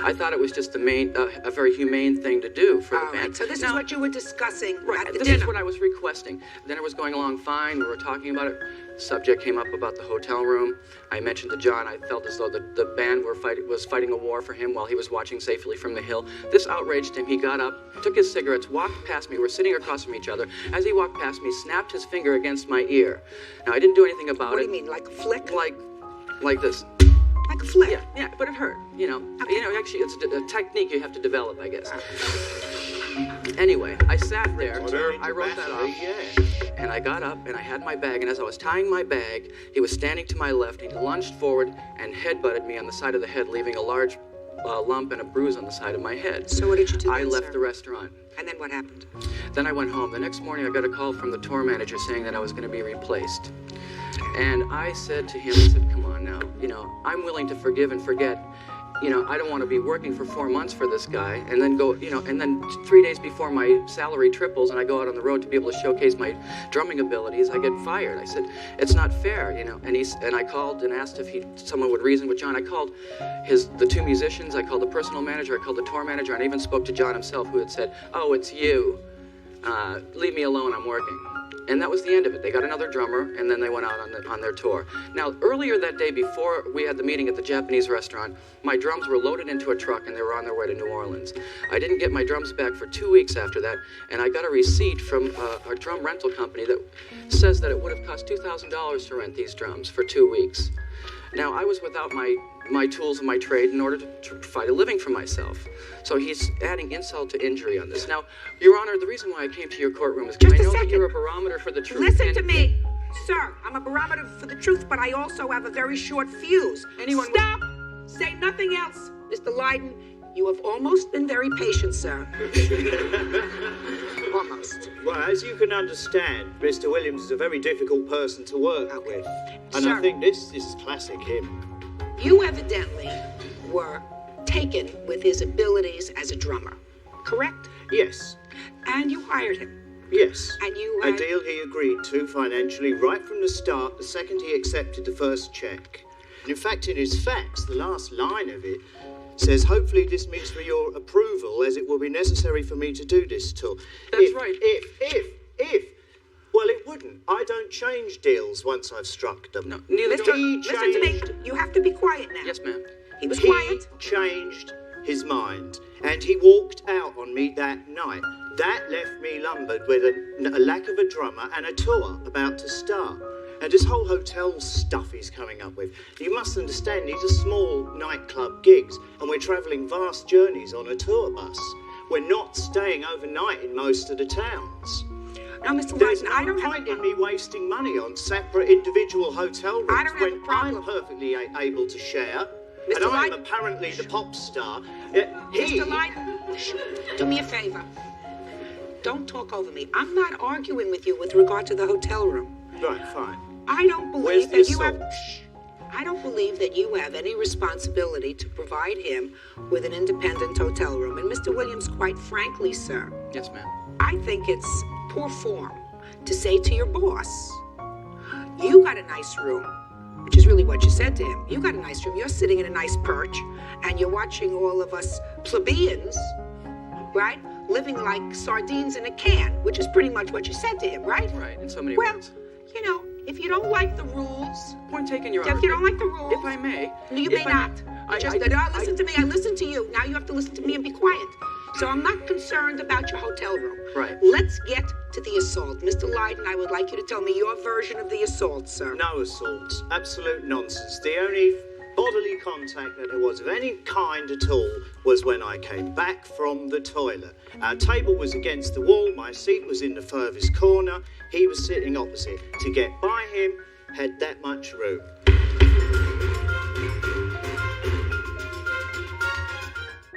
I thought it was just a very humane thing to do for the band. Right. So this is what you were discussing Right, at the this dinner. is what I was requesting. Dinner was going along fine. We were talking about it. Subject came up about the hotel room. I mentioned to John I felt as though the band was fighting a war for him while he was watching safely from the hill. This outraged him. He got up, took his cigarettes, walked past me. We're sitting across from each other. As he walked past me, snapped his finger against my ear. Now, I didn't do anything about What it. do you mean, like a flick? Like this. Like a flick? Yeah, but it hurt, you know. Okay. You know, actually, it's a technique you have to develop, I guess. Anyway, I sat there, I wrote that off, and I got up, and I had my bag, and as I was tying my bag, he was standing to my left, and he lunged forward and headbutted me on the side of the head, leaving a large lump and a bruise on the side of my head. So what did you do I then, left sir? the restaurant. And then what happened? Then I went home. The next morning, I got a call from the tour manager saying that I was going to be replaced. And I said to him, I said, come on now, you know, I'm willing to forgive and forget. You know, I don't want to be working for 4 months for this guy and then go, you know, and then 3 days before my salary triples and I go out on the road to be able to showcase my drumming abilities, I get fired. I said, it's not fair, you know. And I called and asked if someone would reason with John. I called the two musicians, I called the personal manager, I called the tour manager, and I even spoke to John himself, who had said, oh, it's you. Leave me alone, I'm working. And that was the end of it. They got another drummer, and then they went out on their tour. Now, earlier that day, before we had the meeting at the Japanese restaurant, my drums were loaded into a truck, and they were on their way to New Orleans. I didn't get my drums back for 2 weeks after that, and I got a receipt from a drum rental company that says that it would have cost $2,000 to rent these drums for 2 weeks. Now, I was without my tools and my trade in order to provide a living for myself. So he's adding insult to injury on this. Now, Your Honor, the reason why I came to your courtroom is because I know that you're a barometer for the truth. Listen to me. Sir, I'm a barometer for the truth, but I also have a very short fuse. Stop! Say nothing else. Mr. Lydon, you have almost been very patient, sir. Almost. Well, as you can understand, Mr. Williams is a very difficult person to work with. And Sir, I think this is classic him. you evidently were taken with his abilities as a drummer, correct? Yes, And you hired him. yes. And you A had... deal he agreed to financially right from the start, the second he accepted the first check. And in fact, in his fax, the last line of it says, hopefully this meets for your approval, as it will be necessary for me to do this tour. That's right. If. Well, it wouldn't. I don't change deals once I've struck them. No, neither do I. Listen to me. You have to be quiet now. Yes, ma'am. He was He quiet. changed his mind, and he walked out on me that night. That left me lumbered with a lack of a drummer and a tour about to start. And this whole hotel stuff he's coming up with. You must understand, these are small nightclub gigs, and we're travelling vast journeys on a tour bus. We're not staying overnight in most of the towns. Now, Mr. There's Lydon, I no don't have a point in problem. me wasting money on separate individual hotel rooms I don't have a when problem. I'm perfectly able to share. Mr. And I'm Lydon- apparently the pop star. Mr. Lydon, do me a favor. Don't talk over me. I'm not arguing with you with regard to the hotel room. Right, fine. I don't Where's believe the that you have... assault? I don't believe that you have any responsibility to provide him with an independent hotel room. And Mr. Williams, quite frankly, sir, Yes, ma'am. I think it's poor form to say to your boss, you got a nice room, which is really what you said to him. You got a nice room. You're sitting in a nice perch, and you're watching all of us plebeians, right, living like sardines in a can, which is pretty much what you said to him, right? Right, in so many Well, words. you know, if you don't like the rules, Point taken, Your Honor. if you don't like the rules, If I may. no, you if may I not. I- Just I- listen to me. I listen to you. Now you have to listen to me and be quiet. So I'm not concerned about your hotel room. Right. Let's get to the assault. Mr. Lydon, I would like you to tell me your version of the assault, sir. No assault. Absolute nonsense. The only bodily contact that there was of any kind at all was when I came back from the toilet. Our table was against the wall. My seat was in the furthest corner. He was sitting opposite. To get by him, had that much room.